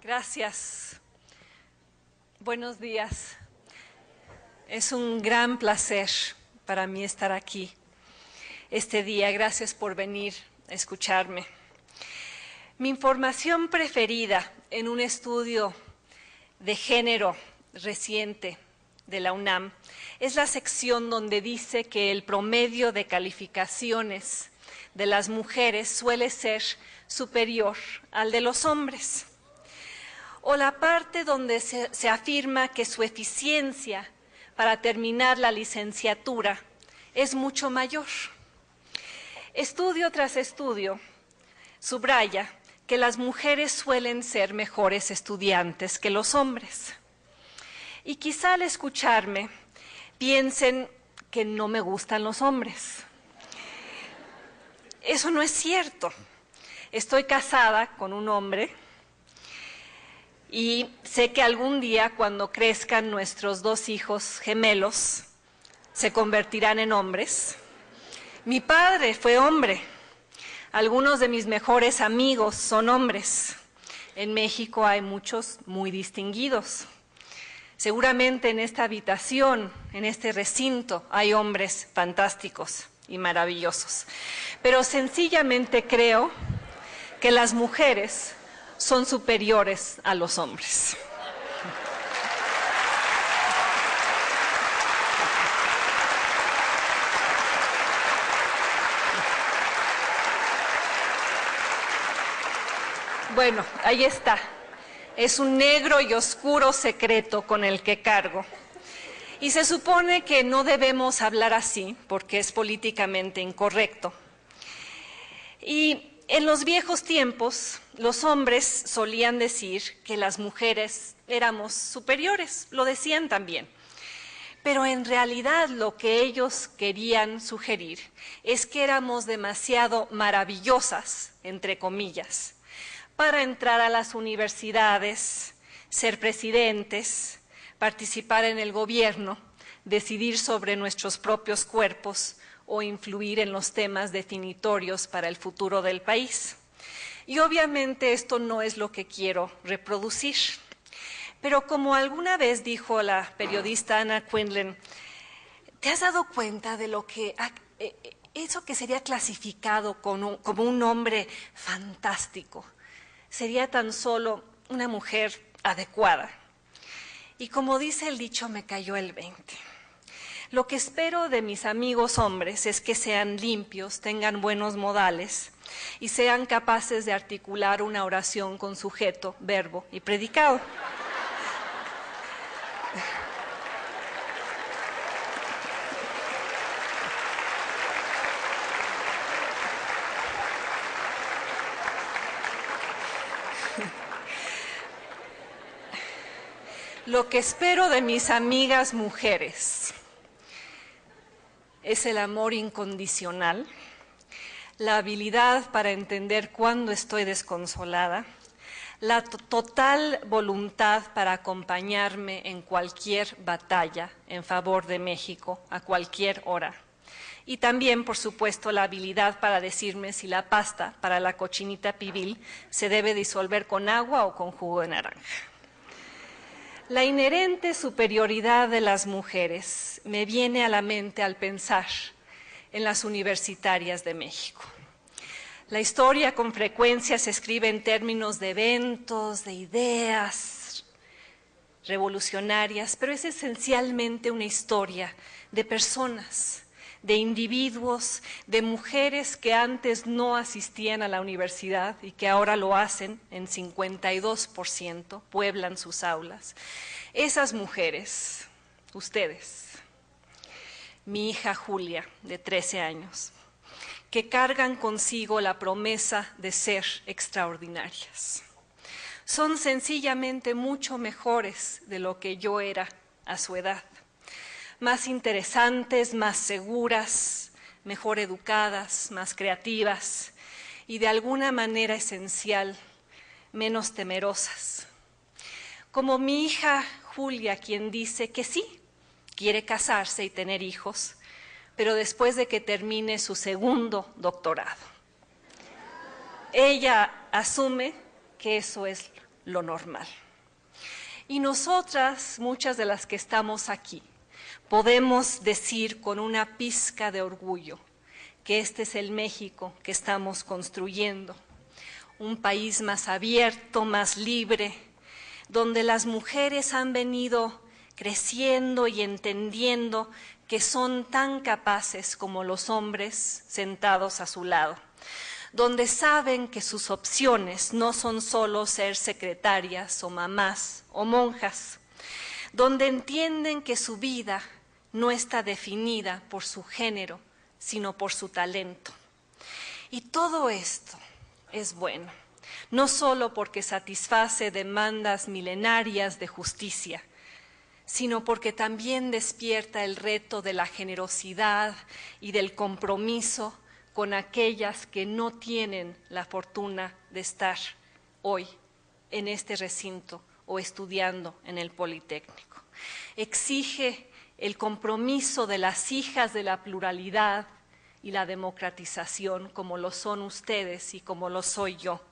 Gracias. Buenos días. Es un gran placer para mí estar aquí este día. Gracias por venir a escucharme. Mi información preferida en un estudio de género reciente de la UNAM es la sección donde dice que el promedio de calificaciones de las mujeres suele ser superior al de los hombres, o la parte donde se afirma que su eficiencia para terminar la licenciatura es mucho mayor. Estudio tras estudio subraya que las mujeres suelen ser mejores estudiantes que los hombres. Y quizá al escucharme piensen que no me gustan los hombres. Eso no es cierto. Estoy casada con un hombre y sé que algún día, cuando crezcan nuestros dos hijos gemelos, se convertirán en hombres. Mi padre fue hombre. Algunos de mis mejores amigos son hombres. En México hay muchos muy distinguidos. Seguramente en esta habitación, en este recinto, hay hombres fantásticos y maravillosos. Pero sencillamente creo que las mujeres son superiores a los hombres. Bueno, ahí está. Es un negro y oscuro secreto con el que cargo. Y se supone que no debemos hablar así porque es políticamente incorrecto. Y en los viejos tiempos, los hombres solían decir que las mujeres éramos superiores, lo decían también. Pero en realidad lo que ellos querían sugerir es que éramos demasiado maravillosas, entre comillas, para entrar a las universidades, ser presidentes, participar en el gobierno, decidir sobre nuestros propios cuerpos o influir en los temas definitorios para el futuro del país. Y obviamente esto no es lo que quiero reproducir. Pero como alguna vez dijo la periodista Anna Quindlen, ¿te has dado cuenta de lo que eso que sería clasificado como un hombre fantástico sería tan solo una mujer adecuada? Y como dice el dicho, me cayó el 20. Lo que espero de mis amigos hombres es que sean limpios, tengan buenos modales y sean capaces de articular una oración con sujeto, verbo y predicado. Lo que espero de mis amigas mujeres es el amor incondicional, la habilidad para entender cuándo estoy desconsolada, la total voluntad para acompañarme en cualquier batalla en favor de México a cualquier hora. Y también, por supuesto, la habilidad para decirme si la pasta para la cochinita pibil se debe disolver con agua o con jugo de naranja. La inherente superioridad de las mujeres me viene a la mente al pensar en las universitarias de México. La historia con frecuencia se escribe en términos de eventos, de ideas revolucionarias, pero es esencialmente una historia de personas, de individuos, de mujeres que antes no asistían a la universidad y que ahora lo hacen en 52%, pueblan sus aulas. Esas mujeres, ustedes, mi hija Julia, de 13 años, que cargan consigo la promesa de ser extraordinarias. Son sencillamente mucho mejores de lo que yo era a su edad. Más interesantes, más seguras, mejor educadas, más creativas y de alguna manera esencial, menos temerosas. Como mi hija Julia, quien dice que sí, quiere casarse y tener hijos, pero después de que termine su segundo doctorado. Ella asume que eso es lo normal. Y nosotras, muchas de las que estamos aquí, podemos decir con una pizca de orgullo que este es el México que estamos construyendo, un país más abierto, más libre, donde las mujeres han venido creciendo y entendiendo que son tan capaces como los hombres sentados a su lado, donde saben que sus opciones no son solo ser secretarias o mamás o monjas, donde entienden que su vida no está definida por su género, sino por su talento. Y todo esto es bueno, no solo porque satisface demandas milenarias de justicia, sino porque también despierta el reto de la generosidad y del compromiso con aquellas que no tienen la fortuna de estar hoy en este recinto o estudiando en el Politécnico. Exige el compromiso de las hijas de la pluralidad y la democratización, como lo son ustedes y como lo soy yo,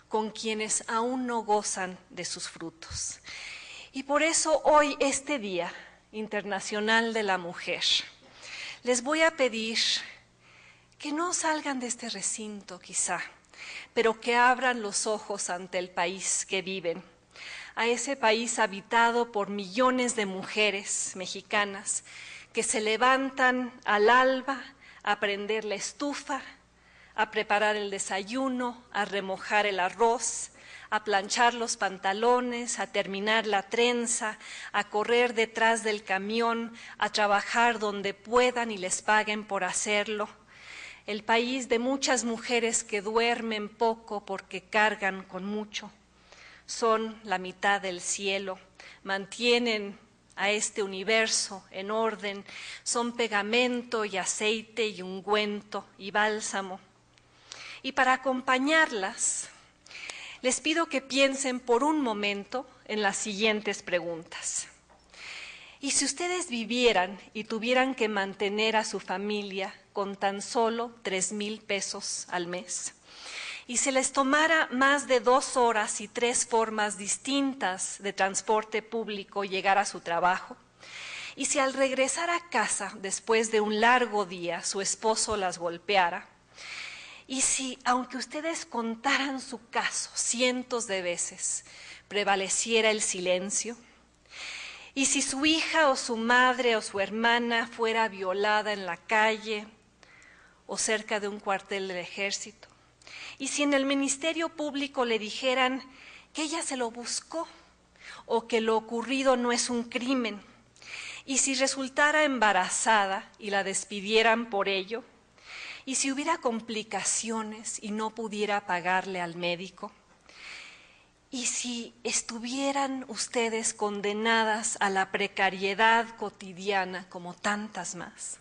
con quienes aún no gozan de sus frutos. Y por eso hoy, este Día Internacional de la Mujer, les voy a pedir que no salgan de este recinto quizá, pero que abran los ojos ante el país que viven, a ese país habitado por millones de mujeres mexicanas que se levantan al alba a prender la estufa, a preparar el desayuno, a remojar el arroz, a planchar los pantalones, a terminar la trenza, a correr detrás del camión, a trabajar donde puedan y les paguen por hacerlo. El país de muchas mujeres que duermen poco porque cargan con mucho. Son la mitad del cielo, mantienen a este universo en orden, son pegamento y aceite y ungüento y bálsamo. Y para acompañarlas, les pido que piensen por un momento en las siguientes preguntas. ¿Y si ustedes vivieran y tuvieran que mantener a su familia con tan solo 3,000 pesos al mes? Y se les tomara más de 2 horas y 3 formas distintas de transporte público llegar a su trabajo. Y si al regresar a casa después de un largo día su esposo las golpeara. Y si, aunque ustedes contaran su caso cientos de veces, prevaleciera el silencio. Y si su hija o su madre o su hermana fuera violada en la calle o cerca de un cuartel del ejército. Y si en el Ministerio Público le dijeran que ella se lo buscó o que lo ocurrido no es un crimen, y si resultara embarazada y la despidieran por ello, y si hubiera complicaciones y no pudiera pagarle al médico, y si estuvieran ustedes condenadas a la precariedad cotidiana como tantas más.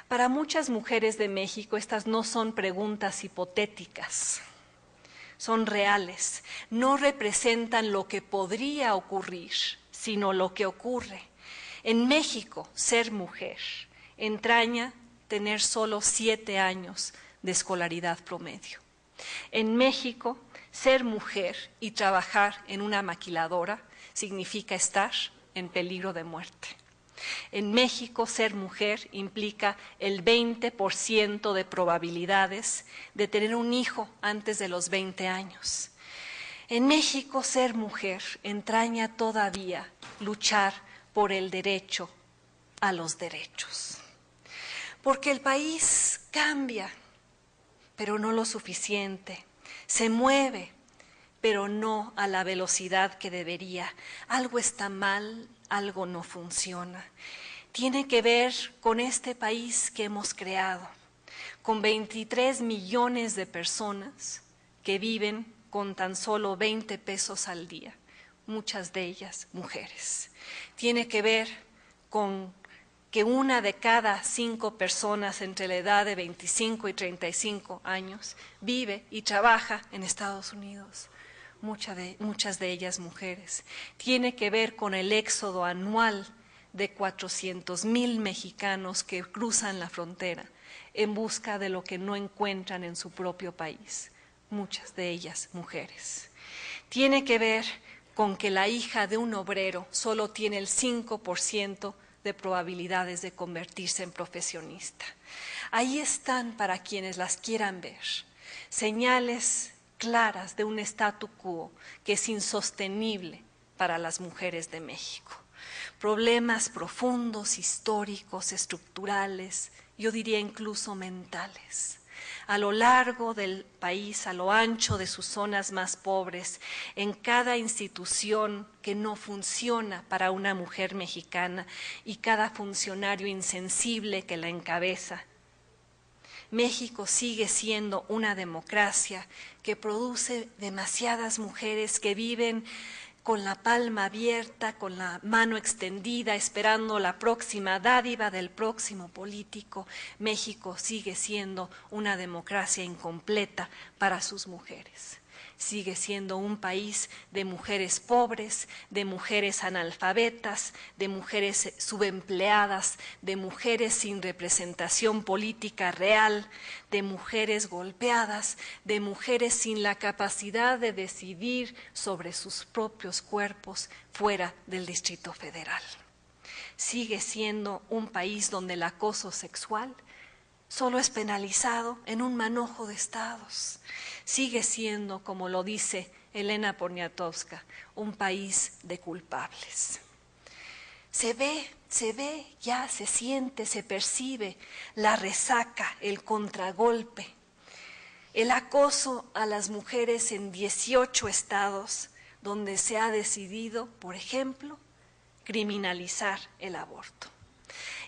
Para muchas mujeres de México estas no son preguntas hipotéticas, son reales, no representan lo que podría ocurrir, sino lo que ocurre. En México, ser mujer entraña tener solo 7 años de escolaridad promedio. En México, ser mujer y trabajar en una maquiladora significa estar en peligro de muerte. En México, ser mujer implica el 20% de probabilidades de tener un hijo antes de los 20 años. En México, ser mujer entraña todavía luchar por el derecho a los derechos. Porque el país cambia, pero no lo suficiente. Se mueve, pero no a la velocidad que debería. Algo está mal, algo no funciona. Tiene que ver con este país que hemos creado, con 23 millones de personas que viven con tan solo 20 pesos al día, muchas de ellas mujeres. Tiene que ver con que 1 de cada 5 personas entre la edad de 25 y 35 años vive y trabaja en Estados Unidos, muchas de ellas mujeres. Tiene que ver con el éxodo anual de 400,000 mexicanos que cruzan la frontera en busca de lo que no encuentran en su propio país, muchas de ellas mujeres. Tiene que ver con que la hija de un obrero solo tiene el 5% de probabilidades de convertirse en profesionista. Ahí están, para quienes las quieran ver, señales claras de un statu quo que es insostenible para las mujeres de México. Problemas profundos, históricos, estructurales, yo diría incluso mentales. A lo largo del país, a lo ancho de sus zonas más pobres, en cada institución que no funciona para una mujer mexicana y cada funcionario insensible que la encabeza. México sigue siendo una democracia que produce demasiadas mujeres que viven con la palma abierta, con la mano extendida, esperando la próxima dádiva del próximo político. México sigue siendo una democracia incompleta para sus mujeres. Sigue siendo un país de mujeres pobres, de mujeres analfabetas, de mujeres subempleadas, de mujeres sin representación política real, de mujeres golpeadas, de mujeres sin la capacidad de decidir sobre sus propios cuerpos fuera del Distrito Federal. Sigue siendo un país donde el acoso sexual solo es penalizado en un manojo de estados. Sigue siendo, como lo dice Elena Poniatowska, un país de culpables. Se ve, ya se siente, se percibe la resaca, el contragolpe, el acoso a las mujeres en 18 estados donde se ha decidido, por ejemplo, criminalizar el aborto.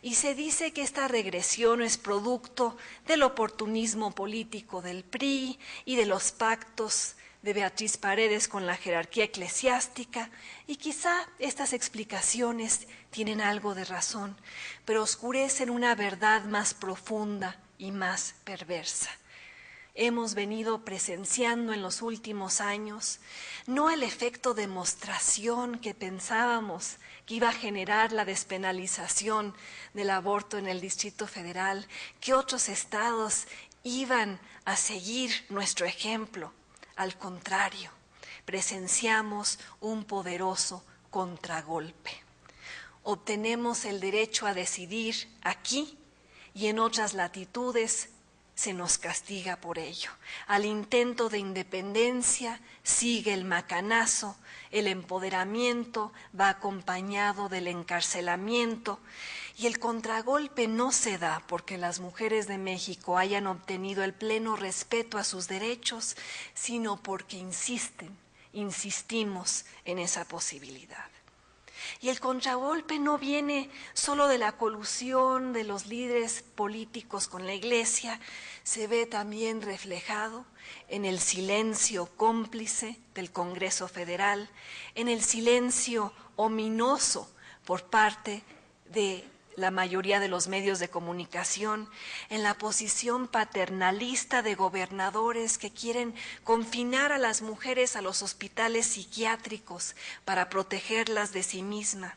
Y se dice que esta regresión es producto del oportunismo político del PRI y de los pactos de Beatriz Paredes con la jerarquía eclesiástica, y quizá estas explicaciones tienen algo de razón, pero oscurecen una verdad más profunda y más perversa. Hemos venido presenciando en los últimos años no el efecto demostración que pensábamos que iba a generar la despenalización del aborto en el Distrito Federal, que otros estados iban a seguir nuestro ejemplo. Al contrario, presenciamos un poderoso contragolpe. Obtenemos el derecho a decidir aquí y en otras latitudes se nos castiga por ello. Al intento de independencia sigue el macanazo, el empoderamiento va acompañado del encarcelamiento y el contragolpe no se da porque las mujeres de México hayan obtenido el pleno respeto a sus derechos, sino porque insistimos en esa posibilidad. Y el contragolpe no viene solo de la colusión de los líderes políticos con la Iglesia, se ve también reflejado en el silencio cómplice del Congreso Federal, en el silencio ominoso por parte de la mayoría de los medios de comunicación, en la posición paternalista de gobernadores que quieren confinar a las mujeres a los hospitales psiquiátricos para protegerlas de sí misma.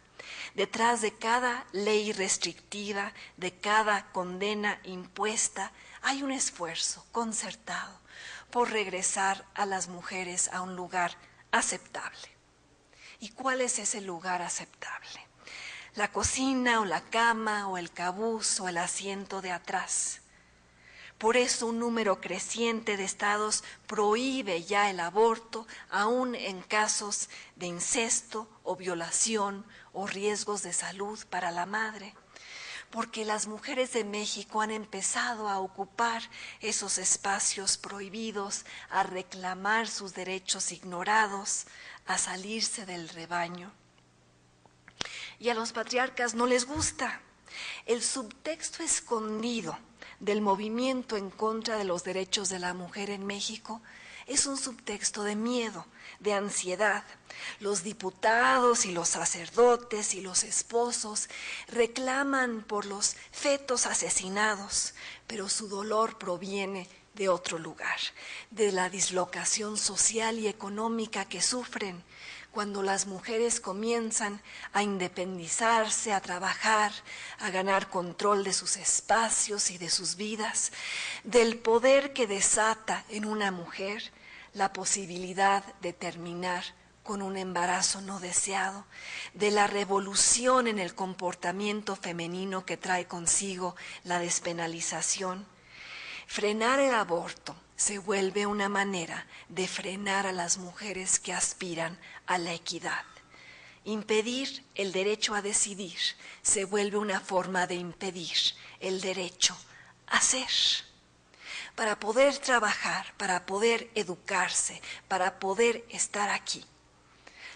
Detrás de cada ley restrictiva, de cada condena impuesta, hay un esfuerzo concertado por regresar a las mujeres a un lugar aceptable. ¿Y cuál es ese lugar aceptable? La cocina o la cama o el cabuz o el asiento de atrás. Por eso un número creciente de estados prohíbe ya el aborto, aún en casos de incesto o violación o riesgos de salud para la madre. Porque las mujeres de México han empezado a ocupar esos espacios prohibidos, a reclamar sus derechos ignorados, a salirse del rebaño. Y a los patriarcas no les gusta. El subtexto escondido del movimiento en contra de los derechos de la mujer en México es un subtexto de miedo, de ansiedad. Los diputados y los sacerdotes y los esposos reclaman por los fetos asesinados, pero su dolor proviene de otro lugar, de la dislocación social y económica que sufren cuando las mujeres comienzan a independizarse, a trabajar, a ganar control de sus espacios y de sus vidas, del poder que desata en una mujer la posibilidad de terminar con un embarazo no deseado, de la revolución en el comportamiento femenino que trae consigo la despenalización. Frenar el aborto se vuelve una manera de frenar a las mujeres que aspiran a la equidad. Impedir el derecho a decidir se vuelve una forma de impedir el derecho a ser. Para poder trabajar, para poder educarse, para poder estar aquí,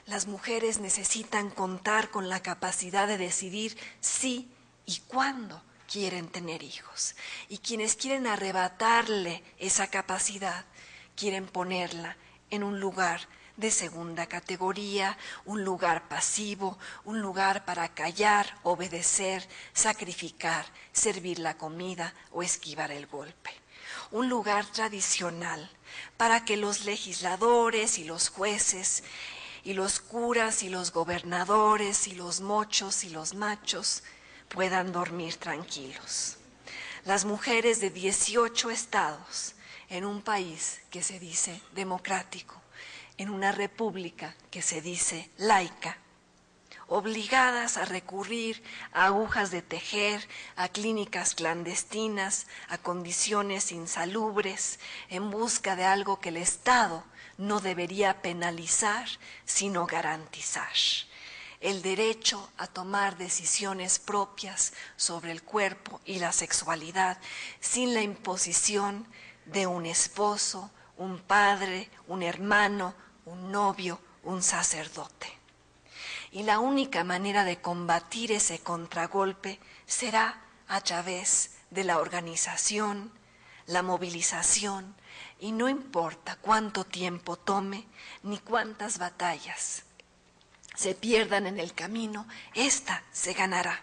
las mujeres necesitan contar con la capacidad de decidir si y cuándo quieren tener hijos. Y quienes quieren arrebatarle esa capacidad, quieren ponerla en un lugar de segunda categoría, un lugar pasivo, un lugar para callar, obedecer, sacrificar, servir la comida o esquivar el golpe. Un lugar tradicional para que los legisladores y los jueces y los curas y los gobernadores y los mochos y los machos puedan dormir tranquilos. Las mujeres de 18 estados en un país que se dice democrático, en una república que se dice laica, obligadas a recurrir a agujas de tejer, a clínicas clandestinas, a condiciones insalubres, en busca de algo que el Estado no debería penalizar, sino garantizar. El derecho a tomar decisiones propias sobre el cuerpo y la sexualidad sin la imposición de un esposo, un padre, un hermano, un novio, un sacerdote. Y la única manera de combatir ese contragolpe será a través de la organización, la movilización, y no importa cuánto tiempo tome ni cuántas batallas se pierdan en el camino, esta se ganará,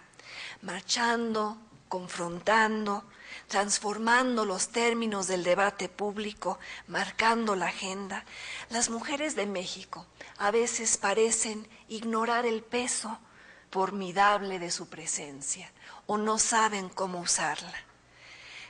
marchando, confrontando, transformando los términos del debate público, marcando la agenda. Las mujeres de México a veces parecen ignorar el peso formidable de su presencia o no saben cómo usarla.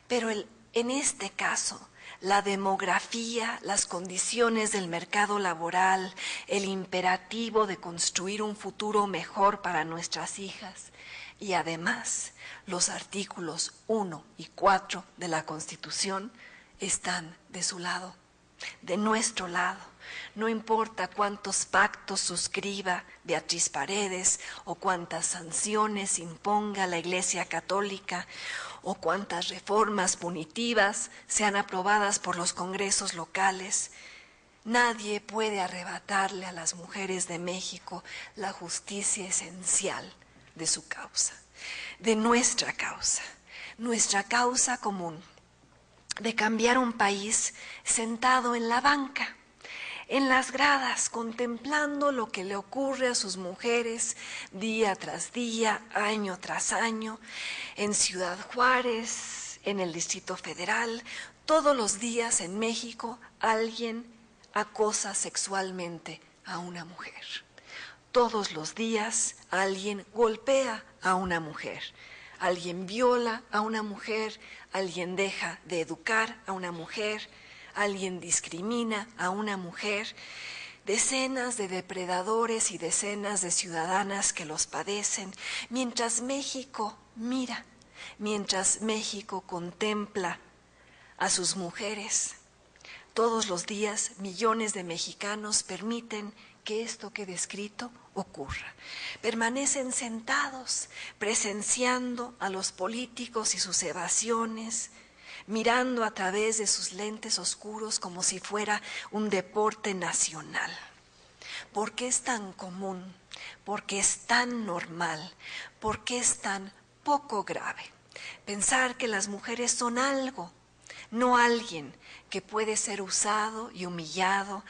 Pero en este caso, la demografía, las condiciones del mercado laboral, el imperativo de construir un futuro mejor para nuestras hijas y además los artículos 1 y 4 de la Constitución están de su lado, de nuestro lado. No importa cuántos pactos suscriba Beatriz Paredes o cuántas sanciones imponga la Iglesia Católica o cuántas reformas punitivas sean aprobadas por los congresos locales, nadie puede arrebatarle a las mujeres de México la justicia esencial de su causa, de nuestra causa común, de cambiar un país sentado en la banca, en las gradas, contemplando lo que le ocurre a sus mujeres día tras día, año tras año, en Ciudad Juárez, en el Distrito Federal. Todos los días en México alguien acosa sexualmente a una mujer. Todos los días alguien golpea a una mujer. Alguien viola a una mujer, alguien deja de educar a una mujer, alguien discrimina a una mujer, decenas de depredadores y decenas de ciudadanas que los padecen, mientras México mira, mientras México contempla a sus mujeres. Todos los días millones de mexicanos permiten que esto quede escrito ocurra. Permanecen sentados, presenciando a los políticos y sus evasiones, mirando a través de sus lentes oscuros como si fuera un deporte nacional. ¿Por qué es tan común? ¿Por qué es tan normal? ¿Por qué es tan poco grave? Pensar que las mujeres son algo, no alguien que puede ser usado y humillado,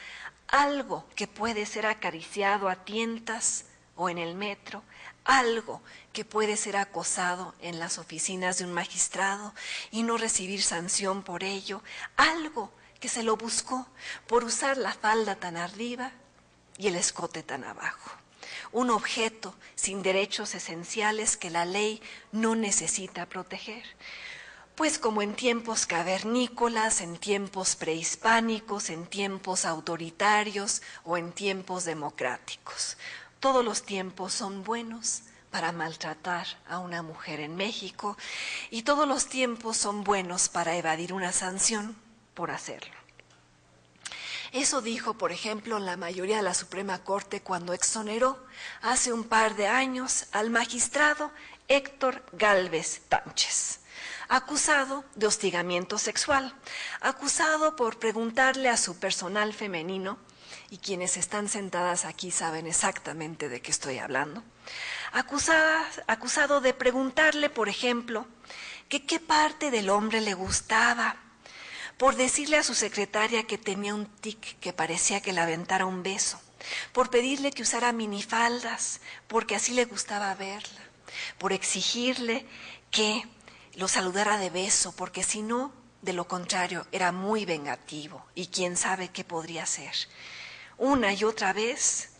algo que puede ser acariciado a tientas o en el metro, algo que puede ser acosado en las oficinas de un magistrado y no recibir sanción por ello, algo que se lo buscó por usar la falda tan arriba y el escote tan abajo. Un objeto sin derechos esenciales que la ley no necesita proteger. Pues como en tiempos cavernícolas, en tiempos prehispánicos, en tiempos autoritarios o en tiempos democráticos. Todos los tiempos son buenos para maltratar a una mujer en México y todos los tiempos son buenos para evadir una sanción por hacerlo. Eso dijo, por ejemplo, la mayoría de la Suprema Corte cuando exoneró hace un par de años al magistrado Héctor Gálvez Tánchez, acusado de hostigamiento sexual, acusado por preguntarle a su personal femenino, y quienes están sentadas aquí saben exactamente de qué estoy hablando, acusado de preguntarle, por ejemplo, que qué parte del hombre le gustaba, por decirle a su secretaria que tenía un tic que parecía que le aventara un beso, por pedirle que usara minifaldas, porque así le gustaba verla, por exigirle que lo saludara de beso, porque si no, de lo contrario, era muy vengativo y quién sabe qué podría hacer. Una y otra vez,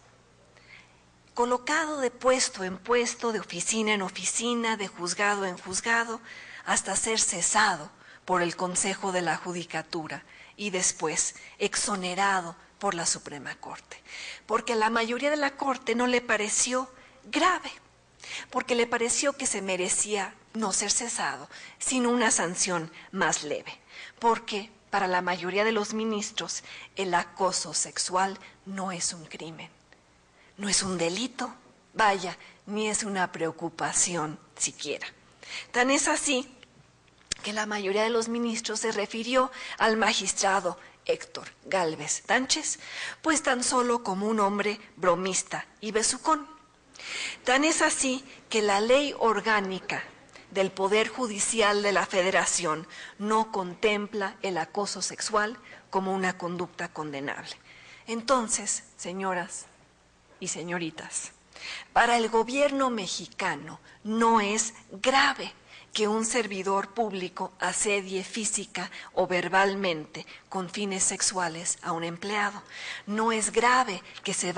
colocado de puesto en puesto, de oficina en oficina, de juzgado en juzgado, hasta ser cesado por el Consejo de la Judicatura y después exonerado por la Suprema Corte, porque a la mayoría de la Corte no le pareció grave, porque le pareció que se merecía no ser cesado, sino una sanción más leve, porque para la mayoría de los ministros el acoso sexual no es un crimen, no es un delito, vaya, ni es una preocupación siquiera. Tan es así que la mayoría de los ministros se refirió al magistrado Héctor Gálvez Tánchez, pues tan solo como un hombre bromista y besucón. Tan es así que la ley orgánica del Poder Judicial de la Federación no contempla el acoso sexual como una conducta condenable. Entonces, señoras y señoritas, para el gobierno mexicano no es grave que un servidor público asedie física o verbalmente con fines sexuales a un empleado. No es grave que se